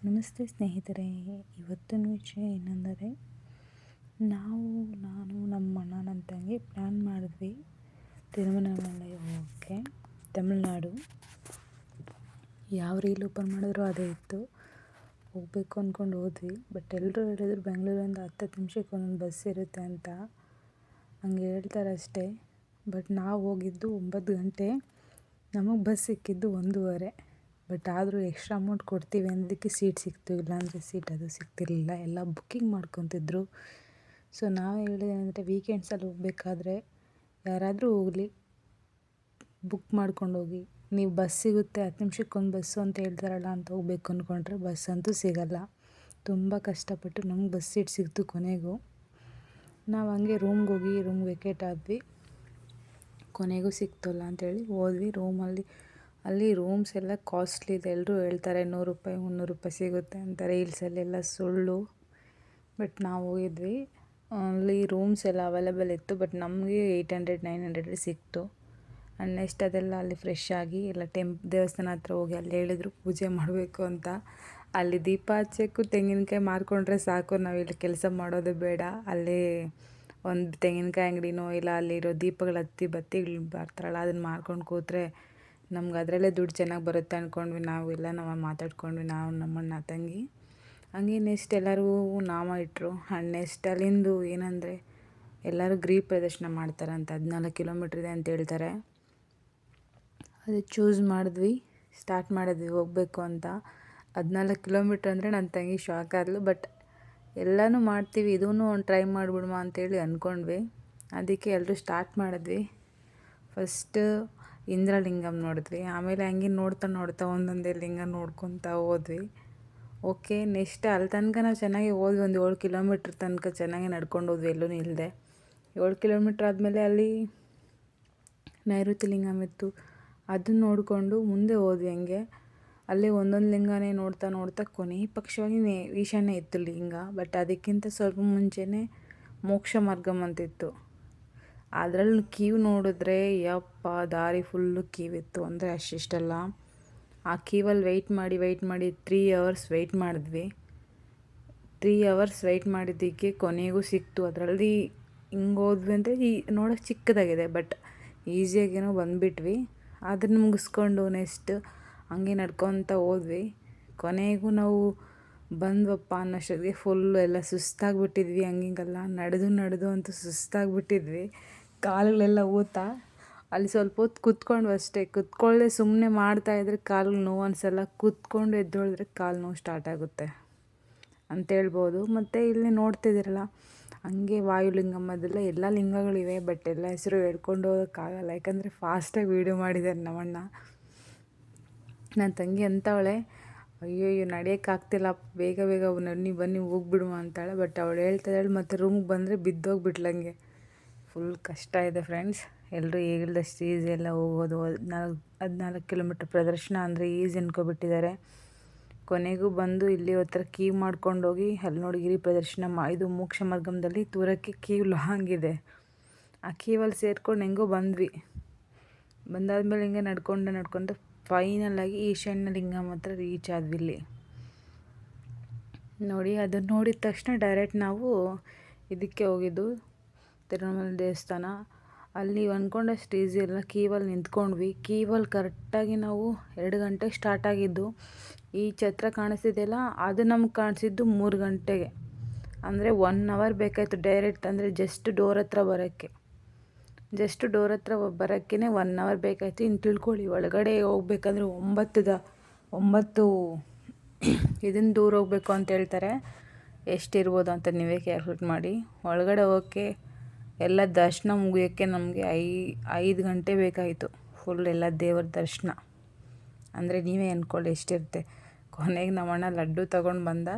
ನಮಸ್ತೆ ಸ್ನೇಹಿತರೆ. ಇವತ್ತಿನ ವಿಷಯ ಏನೆಂದರೆ, ನಾನು ನಮ್ಮ ಅಣ್ಣ ನನ್ನ ತಂಗಿ ಪ್ಲ್ಯಾನ್ ಮಾಡಿದ್ವಿ ತಿರುವಣ್ಣಾಮಲೈ ಹೋಗೋಕ್ಕೆ. ತಮಿಳ್ನಾಡು. ಯಾವ ರೀಲ್ ಓಪನ್ ಮಾಡಿದ್ರು ಅದೇ ಇತ್ತು. ಹೋಗಬೇಕು ಅಂದ್ಕೊಂಡು ಹೋದ್ವಿ. ಬಟ್ ಎಲ್ಲರೂ ಹೇಳಿದ್ರು ಬೆಂಗಳೂರಿಂದ 10 ನಿಮಿಷಕ್ಕೆ ಒಂದೊಂದು ಬಸ್ ಇರುತ್ತೆ ಅಂತ. ಹಂಗೆ ಹೇಳ್ತಾರೆ ಅಷ್ಟೇ. ಬಟ್ ನಾವು ಹೋಗಿದ್ದು 9 ಗಂಟೆ, ನಮಗೆ ಬಸ್ ಸಿಕ್ಕಿದ್ದು 1:30. ಬಟ್ ಆದರೂ ಎಕ್ಸ್ಟ್ರಾ ಅಮೌಂಟ್ ಕೊಡ್ತೀವಿ ಅಂದಿದ್ದಕ್ಕೆ ಸೀಟ್ ಸಿಕ್ತು, ಇಲ್ಲಾಂದರೆ ಸೀಟ್ ಅದು ಸಿಗ್ತಿರಲಿಲ್ಲ. ಎಲ್ಲ ಬುಕ್ಕಿಂಗ್ ಮಾಡ್ಕೊತಿದ್ರು. ಸೊ ನಾವು ಹೇಳಿದೇನೆಂದರೆ, ವೀಕೆಂಡ್ಸಲ್ಲಿ ಹೋಗಬೇಕಾದ್ರೆ ಯಾರಾದರೂ ಹೋಗಲಿ, ಬುಕ್ ಮಾಡ್ಕೊಂಡು ಹೋಗಿ. ನೀವು ಬಸ್ ಸಿಗುತ್ತೆ 10 ನಿಮಿಷಕ್ಕೊಂದು ಬಸ್ಸು ಅಂತ ಹೇಳ್ತಾರಲ್ಲ ಅಂತ ಹೋಗ್ಬೇಕು ಅಂದ್ಕೊಂಡ್ರೆ ಬಸ್ ಅಂತೂ ಸಿಗಲ್ಲ. ತುಂಬ ಕಷ್ಟಪಟ್ಟು ನಮ್ಗೆ ಬಸ್ ಸೀಟ್ ಸಿಕ್ತು ಕೊನೆಗೂ. ನಾವು ಹಂಗೆ ರೂಮ್ಗೆ ಹೋಗಿ ರೂಮ್ ವೆಕೇಟ್ ಆದ್ವಿ. ಕೊನೆಗೂ ಸಿಕ್ತಲ್ಲ ಅಂತೇಳಿ ಹೋದ್ವಿ. ಅಲ್ಲಿ ರೂಮ್ಸ್ ಎಲ್ಲ ಕಾಸ್ಟ್ಲಿ ಇದೆ. ಎಲ್ಲರೂ ಹೇಳ್ತಾರೆ 100 ರೂಪಾಯಿ 300 ರೂಪಾಯಿ ಸಿಗುತ್ತೆ ಅಂತ. ರೀಲ್ಸಲ್ಲೆಲ್ಲ ಸುಳ್ಳು. ಬಟ್ ನಾವು ಹೋಗಿದ್ವಿ, ಅಲ್ಲಿ ರೂಮ್ಸ್ ಎಲ್ಲ ಅವೈಲೇಬಲ್ ಇತ್ತು. ಬಟ್ ನಮಗೆ 800-900 ಸಿಕ್ತು. ಆ್ಯಂಡ್ ನೆಕ್ಸ್ಟ್ ಅದೆಲ್ಲ ಅಲ್ಲಿ ಫ್ರೆಶ್ ಆಗಿ ಎಲ್ಲ ದೇವಸ್ಥಾನ ಹತ್ರ ಹೋಗಿ ಅಲ್ಲಿ ಹೇಳಿದ್ರು ಪೂಜೆ ಮಾಡಬೇಕು ಅಂತ. ಅಲ್ಲಿ ದೀಪ ಹಚ್ಚೋಕ್ಕೂ ತೆಂಗಿನಕಾಯಿ ಮಾರ್ಕೊಂಡ್ರೆ ಸಾಕು, ನಾವಿಲ್ಲಿ ಕೆಲಸ ಮಾಡೋದೇ ಬೇಡ. ಅಲ್ಲೇ ಒಂದು ತೆಂಗಿನಕಾಯಿ ಅಂಗಡಿನೋ ಇಲ್ಲ ಅಲ್ಲಿರೋ ದೀಪಗಳು ಬತ್ತಿಗಳು ಬರ್ತಾರಲ್ಲ ಅದನ್ನು ಮಾರ್ಕೊಂಡು ಕೂತ್ರೆ ನಮ್ಗೆ ಅದರಲ್ಲೇ ದುಡ್ಡು ಚೆನ್ನಾಗಿ ಬರುತ್ತೆ ಅಂದ್ಕೊಂಡ್ವಿ. ನಾವು ಮಾತಾಡ್ಕೊಂಡ್ವಿ, ನಾವು ನಮ್ಮಣ್ಣ ತಂಗಿ. ಹಂಗೆ ನೆಕ್ಸ್ಟ್ ಎಲ್ಲರಿಗೂ ನಾಮ ಇಟ್ಟರು. ಆ್ಯಂಡ್ ನೆಕ್ಸ್ಟ್ ಅಲ್ಲಿಂದು ಏನಂದರೆ, ಎಲ್ಲರೂ ಗಿರಿ ಪ್ರದರ್ಶನ ಮಾಡ್ತಾರಂತ. 14 ಕಿಲೋಮೀಟ್ರ್ ಇದೆ ಅಂತ ಹೇಳ್ತಾರೆ. ಅದು ಚೂಸ್ ಮಾಡಿದ್ವಿ, ಸ್ಟಾರ್ಟ್ ಮಾಡಿದ್ವಿ ಹೋಗಬೇಕು ಅಂತ. 14 ಕಿಲೋಮೀಟ್ರ್ ಅಂದರೆ ನನ್ನ ತಂಗಿ ಶಾಕ್ ಆದಳು. ಬಟ್ ಎಲ್ಲನೂ ಮಾಡ್ತೀವಿ, ಇದೂ ಒಂದು ಟ್ರೈ ಮಾಡಿಬಿಡುವ ಅಂತೇಳಿ ಅಂದ್ಕೊಂಡ್ವಿ. ಅದಕ್ಕೆ ಎಲ್ಲರೂ ಸ್ಟಾರ್ಟ್ ಮಾಡಿದ್ವಿ. ಫಸ್ಟ್ ಇಂದ್ರಲಿಂಗಂ ನೋಡಿದ್ವಿ. ಆಮೇಲೆ ಹಂಗೆ ನೋಡ್ತಾ ಒಂದೊಂದೇ ಲಿಂಗ ನೋಡ್ಕೊತಾ ಹೋದ್ವಿ. ಓಕೆ, ನೆಕ್ಸ್ಟ್ ಅಲ್ಲಿ ತನಕ ನಾವು ಚೆನ್ನಾಗಿ ಹೋದ್ವಿ. ಒಂದು 7 ಕಿಲೋಮೀಟ್ರ್ ತನಕ ಚೆನ್ನಾಗಿ ನಡ್ಕೊಂಡು ಹೋದ್ವಿ, ಎಲ್ಲೂ ಇಲ್ಲದೆ. 7 ಕಿಲೋಮೀಟ್ರ್ ಆದಮೇಲೆ ಅಲ್ಲಿ ನೈಋತ್ಯ ಲಿಂಗಂ ಇತ್ತು. ಅದನ್ನು ನೋಡಿಕೊಂಡು ಮುಂದೆ ಹೋದ್ವಿ. ಹಂಗೆ ಅಲ್ಲೇ ಒಂದೊಂದು ಲಿಂಗನೇ ನೋಡ್ತಾ ಕೊನೆ ಪಕ್ಷವಾಗಿ ಈಶಾನ್ಯ ಇತ್ತು ಲಿಂಗ. ಬಟ್ ಅದಕ್ಕಿಂತ ಸ್ವಲ್ಪ ಮುಂಚೆನೇ ಮೋಕ್ಷ ಮಾರ್ಗಮ್ ಅಂತಿತ್ತು. ಅದರಲ್ಲಿ ಕ್ಯೂ ನೋಡಿದ್ರೆ ಯಪ್ಪ, ದಾರಿ ಫುಲ್ಲು ಕ್ಯೂ ಇತ್ತು. ಅಂದರೆ ಅಷ್ಟಿಷ್ಟಲ್ಲ. ಆ ಕ್ಯೂವಲ್ಲಿ ವೆಯ್ಟ್ ಮಾಡಿ 3 ಅವರ್ಸ್ ವೆಯ್ಟ್ ಮಾಡಿದ್ವಿ. 3 ಅವರ್ಸ್ ವೆಯ್ಟ್ ಮಾಡಿದ್ದಕ್ಕೆ ಕೊನೆಗೂ ಸಿಕ್ತು. ಅದರಲ್ಲಿ ಹಿಂಗೆ ಹೋದ್ವಿ ಅಂದರೆ ನೋಡೋಕ್ಕೆ ಚಿಕ್ಕದಾಗಿದೆ, ಬಟ್ ಈಸಿಯಾಗೇನೋ ಬಂದುಬಿಟ್ವಿ. ಅದನ್ನು ಮುಗಿಸ್ಕೊಂಡು ನೆಕ್ಸ್ಟ್ ಹಂಗೆ ನಡ್ಕೊತ ಹೋದ್ವಿ. ಕೊನೆಗೂ ನಾವು ಬಂದ್ವಪ್ಪ ಅನ್ನೋಷ್ಟೊತ್ತಿಗೆ ಫುಲ್ಲು ಎಲ್ಲ ಸುಸ್ತಾಗಿಬಿಟ್ಟಿದ್ವಿ. ಹಂಗಿಂಗೆಲ್ಲ ನಡೆದು ಅಂತೂ ಸುಸ್ತಾಗಿಬಿಟ್ಟಿದ್ವಿ. ಕಾಲುಗಳೆಲ್ಲ ಊತ. ಅಲ್ಲಿ ಸ್ವಲ್ಪ ಹೊತ್ತು ಕೂತ್ಕೊಂಡ್ವಿ ಅಷ್ಟೇ. ಕೂತ್ಕೊಳ್ಳದೆ ಸುಮ್ಮನೆ ಮಾಡ್ತಾಯಿದ್ರೆ ಕಾಲಿಗೆ ನೋವು ಅನಿಸಲ್ಲ. ಕೂತ್ಕೊಂಡು ಎದ್ದೇಳಿದ್ರೆ ಕಾಲು ನೋವು ಸ್ಟಾರ್ಟ್ ಆಗುತ್ತೆ ಅಂತ ಹೇಳ್ಬೋದು. ಮತ್ತು ಇಲ್ಲಿ ನೋಡ್ತಿದ್ದೀರಲ್ಲ, ಹಂಗೆ ವಾಯುಲಿಂಗಮ್ ಅದೆಲ್ಲ ಎಲ್ಲ ಲಿಂಗಗಳಿವೆ. ಬಟ್ ಎಲ್ಲ ಹೆಸರು ಹೇಳ್ಕೊಂಡು ಹೋಗೋಕ್ಕಾಗಲ್ಲ, ಯಾಕಂದರೆ ಫಾಸ್ಟಾಗಿ ವೀಡಿಯೋ ಮಾಡಿದ್ದಾರೆ ನಮ್ಮಣ್ಣ. ನನ್ನ ತಂಗಿ ಅಂತವಳೆ, ಅಯ್ಯೋ ನಡೆಯೋಕ್ಕಾಗ್ತಿಲ್ಲ, ಬೇಗ ಬನ್ನಿ ಹೋಗ್ಬಿಡುವ ಅಂತಾಳೆ. ಬಟ್ ಅವಳು ಹೇಳ್ತಾಳೆ, ಮತ್ತು ರೂಮಿಗೆ ಬಂದರೆ ಬಿದ್ದೋಗ್ಬಿಟ್ಲಂಗೆ. ಫುಲ್ ಕಷ್ಟ ಇದೆ ಫ್ರೆಂಡ್ಸ್. ಎಲ್ಲರೂ ಹೇಳಿದಷ್ಟು ಈಸಿ ಎಲ್ಲ ಹೋಗೋದು. 14 ಕಿಲೋಮೀಟ್ರ್ ಪ್ರದರ್ಶನ ಅಂದರೆ ಈಸಿ ಅನ್ಕೊಬಿಟ್ಟಿದ್ದಾರೆ. ಕೊನೆಗೂ ಬಂದು ಇಲ್ಲಿ ಹತ್ರ ಕ್ಯೂ ಮಾಡ್ಕೊಂಡೋಗಿ ಅಲ್ಲಿ ನೋಡಿ ಗಿರಿ ಪ್ರದರ್ಶನ ಇದು ಮೋಕ್ಷ ಮಾರ್ಗದಲ್ಲಿ ದೂರಕ್ಕೆ ಕ್ಯೂ ಲಾಂಗ್ ಇದೆ. ಆ ಕ್ಯೂವಲ್ಲಿ ಸೇರ್ಕೊಂಡು ಹೆಂಗೋ ಬಂದ್ವಿ. ಬಂದಾದ್ಮೇಲೆ ಹಿಂಗೆ ನಡ್ಕೊಂಡು ಫೈನಲಾಗಿ ಈಶಾನ್ಯ ಲಿಂಗಂ ಹತ್ರ ರೀಚ್ ಆದ್ವಿ. ಇಲ್ಲಿ ನೋಡಿ, ಅದನ್ನು ನೋಡಿದ ತಕ್ಷಣ ಡೈರೆಕ್ಟ್ ನಾವು ಇದಕ್ಕೆ ಹೋಗಿದ್ದು, ತಿರುವಣ್ಣಾಮಲೈ ದೇವಸ್ಥಾನ. ಅಲ್ಲಿ ಅಂದ್ಕೊಂಡಷ್ಟು ಈಸಿ ಇಲ್ಲ. ಕ್ಯೂವಲ್ಲಿ ನಿಂತ್ಕೊಂಡ್ವಿ. ಕ್ಯೂವಲ್ಲಿ ಕರೆಕ್ಟಾಗಿ ನಾವು 2 ಗಂಟೆಗೆ ಸ್ಟಾರ್ಟ್ ಆಗಿದ್ದು. ಈ ಛತ್ರ ಕಾಣಿಸ್ತಿದೆಯಲ್ಲ, ಅದು ನಮ್ಗೆ ಕಾಣಿಸಿದ್ದು 3 ಗಂಟೆಗೆ. ಅಂದರೆ 1 ಅವರ್ ಬೇಕಾಯಿತು ಡೈರೆಕ್ಟ್. ಅಂದರೆ ಜಸ್ಟ್ ಡೋರ್ ಹತ್ರ ಬರೋಕ್ಕೆ 1 ಅವರ್ ಬೇಕಾಯಿತು. ಇನ್ನು ತಿಳ್ಕೊಳ್ಳಿ, ಒಳಗಡೆ ಹೋಗ್ಬೇಕಂದ್ರೆ 9 ಇದನ್ನು ದೂರ ಹೋಗಬೇಕು ಅಂತ ಹೇಳ್ತಾರೆ. ಎಷ್ಟಿರ್ಬೋದು ಅಂತ ನೀವೇ ಕ್ಯಾಲ್ಕುಲೇಟ್ ಮಾಡಿ. ಒಳಗಡೆ ಹೋಗೋಕ್ಕೆ ಎಲ್ಲ ದರ್ಶನ ಮುಗಿಯೋಕ್ಕೆ ನಮಗೆ 5 ಗಂಟೆ ಬೇಕಾಯಿತು. ಫುಲ್ ಎಲ್ಲ ದೇವರ ದರ್ಶನ ಅಂದರೆ ನೀವೇ ಅಂದ್ಕೊಳ್ಳಿ ಎಷ್ಟಿರುತ್ತೆ. ಕೊನೆಗೆ ನಮ್ಮಣ್ಣ ಲಡ್ಡು ತೊಗೊಂಡು ಬಂದ.